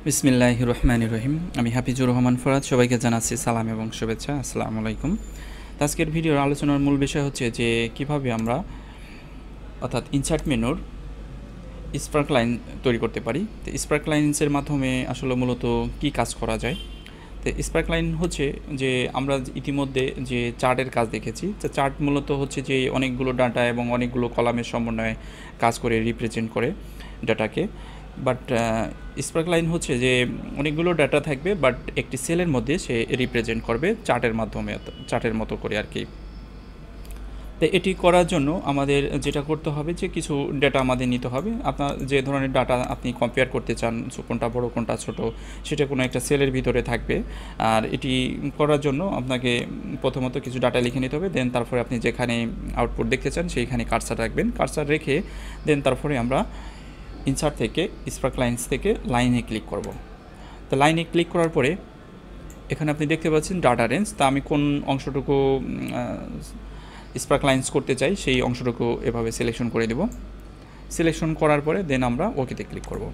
বিসমিল্লাহির রহমানির রহিম। আমি হাফিজুর রহমান ফরাদ। সবাইকে জানাচ্ছি সালাম এবং শুভেচ্ছা। আসসালামু আলাইকুম। আজকের ভিডিওর আলোচনার মূল বিষয় হচ্ছে যে কিভাবে আমরা অর্থাৎ ইনসার্ট মেনুর স্পার্ক লাইন তৈরি করতে পারি। তো স্পার্ক লাইন্সের মাধ্যমে আসলে মূলত কি কাজ করা যায়। তো স্পার্ক লাইন হচ্ছে যে আমরা ইতিমধ্যে যে চার্টের কাজ দেখেছি, তো চার্ট মূলত হচ্ছে যে অনেকগুলো ডাটা এবং অনেকগুলো কলামের সমন্বয়ে কাজ করে রিপ্রেজেন্ট করে ডাটাকে। বাট স্পার্ক লাইন হচ্ছে যে অনেকগুলো ডাটা থাকবে, বাট একটি সেলের মধ্যে সে রিপ্রেজেন্ট করবে চার্টের মাধ্যমে, চার্টের মতো করে আর কি। তো এটি করার জন্য আমাদের যেটা করতে হবে যে কিছু ডাটা আমাদের নিতে হবে। আপনার যে ধরনের ডাটা আপনি কম্পেয়ার করতে চান, কোনটা বড় কোনটা ছোট, সেটা কোনো একটা সেলের ভিতরে থাকবে। আর এটি করার জন্য আপনাকে প্রথমত কিছু ডাটা লিখে নিতে হবে। দেন তারপরে আপনি যেখানে আউটপুট দেখতে চান সেইখানে কার্সার রাখবেন। কার্সার রেখে দেন তারপরে আমরা ইনসার্ট থেকে স্পার্ক লাইন্স থেকে লাইনে ক্লিক করব। তো লাইনে ক্লিক করার পরে এখানে আপনি দেখতে পাচ্ছেন ডাটা রেঞ্জ। তা আমি কোন অংশটুকু স্পার্ক লাইন্স করতে চাই সেই অংশটুকু এভাবে সিলেকশন করে দেব। সিলেকশন করার পরে দেন আমরা ওকেতে ক্লিক করব।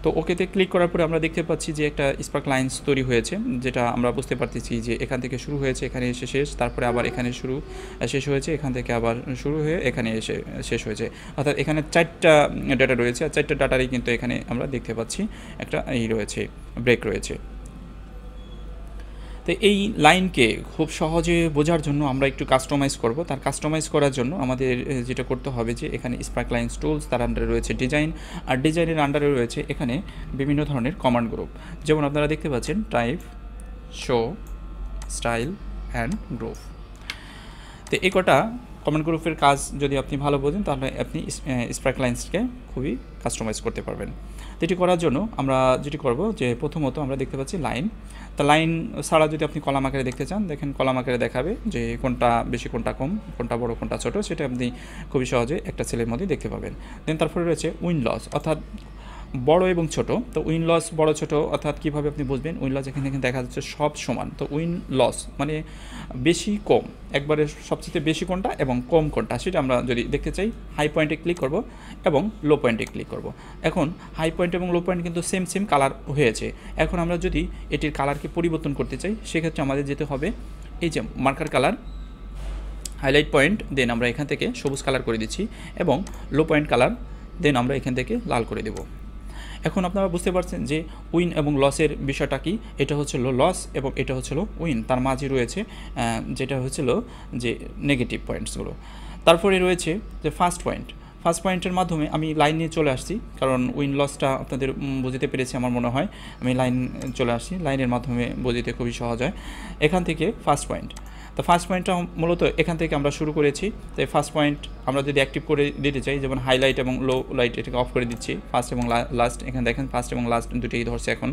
তো ওকেতে ক্লিক করার পরে আমরা দেখতে পাচ্ছি যে একটা স্পার্ক লাইন্স তৈরি হয়েছে, যেটা আমরা বুঝতে পারতেছি যে এখান থেকে শুরু হয়েছে, এখানে এসে শেষ, তারপরে আবার এখানে শেষ হয়েছে, এখান থেকে আবার শুরু হয়ে এখানে এসে শেষ হয়েছে। অর্থাৎ এখানে 4টা ডাটা রয়েছে, আর 4টা ডাটারই কিন্তু এখানে আমরা দেখতে পাচ্ছি একটা রয়েছে, ব্রেক রয়েছে। তো এই লাইনকে খুব সহজে বোঝার জন্য আমরা একটু কাস্টমাইজ করব। তার কাস্টমাইজ করার জন্য আমাদের যেটা করতে হবে যে এখানে স্পার্ক লাইন্স টুলস, তার আন্ডারে রয়েছে ডিজাইন, আর ডিজাইনের আন্ডারে রয়েছে এখানে বিভিন্ন ধরনের কমান্ড গ্রুপ। যেমন আপনারা দেখতে পাচ্ছেন type, show, style and group. তো এই কটা কমান্ড গ্রুপের কাজ যদি আপনি ভালো বোঝেন তাহলে আপনি স্পার্ক লাইন্সকে খুবই কাস্টমাইজ করতে পারবেন। তো এটি করার জন্য আমরা যেটি করব যে প্রথমত আমরা দেখতে পাচ্ছি লাইন। তা লাইন ছাড়া যদি আপনি কলাম আকারে দেখতে চান, দেখেন কলাম আকারে দেখাবে যে কোনটা বেশি কোনটা কম, কোনটা বড় কোনটা ছোট, সেটা আপনি খুবই সহজে একটা সেলের মধ্যে দেখতে পাবেন। দেন তারপরে রয়েছে উইন লস, অর্থাৎ বড় এবং ছোট। তো উইন লস বড় ছোট অর্থাৎ কীভাবে আপনি বুঝবেন? উইন লস এখানে দেখা যাচ্ছে সব সমান। তো উইন লস মানে বেশি কম, একবারে সবচেয়ে বেশি কোনটা এবং কম কোনটা সেটা আমরা যদি দেখতে চাই হাই পয়েন্টে ক্লিক করব এবং লো পয়েন্টে ক্লিক করব। এখন হাই পয়েন্ট এবং লো পয়েন্ট কিন্তু সেম কালার হয়েছে। এখন আমরা যদি এটির কালারকে পরিবর্তন করতে চাই সেক্ষেত্রে আমাদের যেতে হবে এই যে মার্কার কালার, হাইলাইট পয়েন্ট, দেন আমরা এখান থেকে সবুজ কালার করে দিচ্ছি এবং লো পয়েন্ট কালার, দেন আমরা এখান থেকে লাল করে দেব। এখন আপনারা বুঝতে পারছেন যে উইন এবং লসের বিষয়টা কি। এটা হচ্ছিল লস এবং এটা হচ্ছিল উইন, তার মাঝে রয়েছে যেটা হচ্ছিল যে নেগেটিভ পয়েন্টসগুলো। তারপরে রয়েছে যে ফার্স্ট পয়েন্টের মাধ্যমে আমি লাইন নিয়ে চলে আসছি, কারণ উইন লসটা আপনাদের বুঝতে পেরেছি আমার মনে হয়। আমি লাইন চলে আসছি, লাইনের মাধ্যমে বুঝতে খুবই সহজ হয়। এখান থেকে ফার্স্ট পয়েন্ট, তো ফার্স্ট পয়েন্টটা মূলত এখান থেকে আমরা শুরু করেছি। তো এই ফার্স্ট পয়েন্ট আমরা যদি অ্যাক্টিভ করে দিতে চাই, যেমন হাইলাইট এবং লো লাইট, এটাকে অফ করে দিচ্ছি। ফার্স্ট এবং লাস্ট, এখানে দেখেন ফার্স্ট এবং লাস্ট দুটোই ধরছে এখন।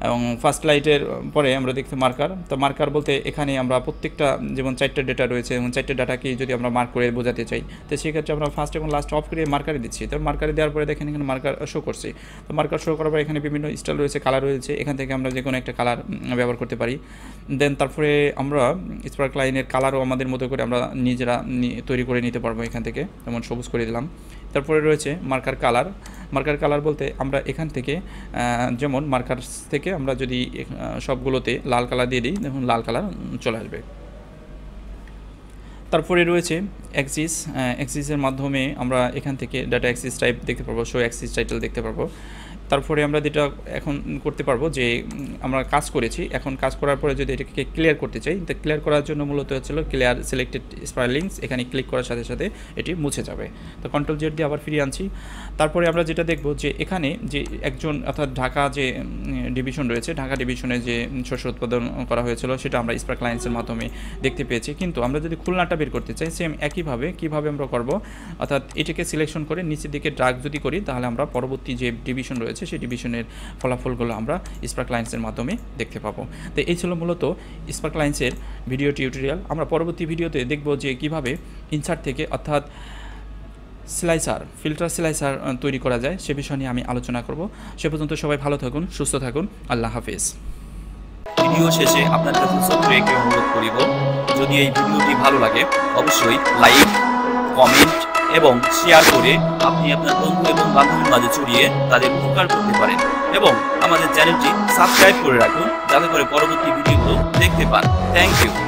এবং ফার্স্ট লাইটের পরে আমরা দেখতে মার্কার। তো মার্কার বলতে এখানে আমরা প্রত্যেকটা যেমন 4টা ডেটা রয়েছে এবং 4টা ডাটাকে যদি আমরা মার্ক করে বোঝাতে চাই, তো সেক্ষেত্রে আমরা ফার্স্ট এবং লাস্ট অফ করে মার্কারে দিচ্ছি। তো মার্কারে দেওয়ার পরে দেখেন এখানে মার্কার শো করছে। তো মার্কার শো করার পরে এখানে বিভিন্ন স্টাইল রয়েছে, কালার রয়েছে, এখান থেকে আমরা যে কোনো একটা কালার ব্যবহার করতে পারি। দেন তারপরে আমরা স্পার্ক লাইনের কালারও আমাদের মতো করে আমরা নিজেরা তৈরি করে নিতে পারবো এখান থেকে। যেমন সবুজ করে দিলাম। তারপরে রয়েছে মার্কার কালার বলতে আমরা এখান থেকে যেমন মার্কার থেকে আমরা যদি সবগুলোতে লাল কালার দিয়ে দিই, দেখুন লাল কালার চলে আসবে। তারপরে রয়েছে অ্যাক্সিসের মাধ্যমে আমরা এখান থেকে ডাটা অ্যাক্সিস টাইপ দেখতে পারবো, শো অ্যাক্সিস টাইটেল দেখতে পারবো। তারপরে আমরা যেটা এখন করতে পারবো যে আমরা কাজ করেছি, এখন কাজ করার পরে যদি এটাকে ক্লিয়ার করতে চাই, তো ক্লিয়ার করার জন্য মূলত হচ্ছিল ক্লিয়ার সিলেক্টেড স্পার্ক লাইন্স, এখানে ক্লিক করার সাথে সাথে এটি মুছে যাবে। তো কন্ট্রোল জেড দিয়ে আবার ফিরিয়ে আনছি। তারপরে আমরা যেটা দেখব যে এখানে যে একজন অর্থাৎ ঢাকা যে ডিভিশন রয়েছে, ঢাকা ডিভিশনে যে শস্য উৎপাদন করা হয়েছিল সেটা আমরা স্পার্ক লাইন্সের মাধ্যমে দেখতে পেয়েছি। কিন্তু আমরা যদি খুলনাটা বের করতে চাই সেম একইভাবে কীভাবে আমরা করব, অর্থাৎ এটাকে সিলেকশন করে নিচের দিকে ড্রাগ যদি করি তাহলে আমরা পরবর্তী যে ডিভিশন রয়েছে সেই ডিভিশনের ফলাফলগুলো আমরা স্পার্ক লাইন্সের মাধ্যমে দেখতে পাবো। তো এই ছিল মূলত স্পার্ক লাইন্সের ভিডিও টিউটোরিয়াল। আমরা পরবর্তী ভিডিওতে দেখব যে কিভাবে ইনসার্ট থেকে অর্থাৎ ফিল্টার স্লাইসার তৈরি করা যায় সে বিষয় নিয়ে আমি আলোচনা করব। সে পর্যন্ত সবাই ভালো থাকুন, সুস্থ থাকুন, আল্লাহ হাফেজ। ভিডিও শেষে আপনার কাছে ছোট্ট একটি অনুরোধ করিব, যদি এই ভিডিওটি ভালো লাগে অবশ্যই লাইক, কমেন্ট এবং শেয়ার করে আপনি আপনার বন্ধু এবং বান্ধবীর মাঝে ছড়িয়ে তাদের উপকার করতে পারেন এবং আমাদের চ্যানেলটি সাবস্ক্রাইব করে রাখুন যাতে করে পরবর্তী ভিডিওগুলো দেখতে পান। Thank you.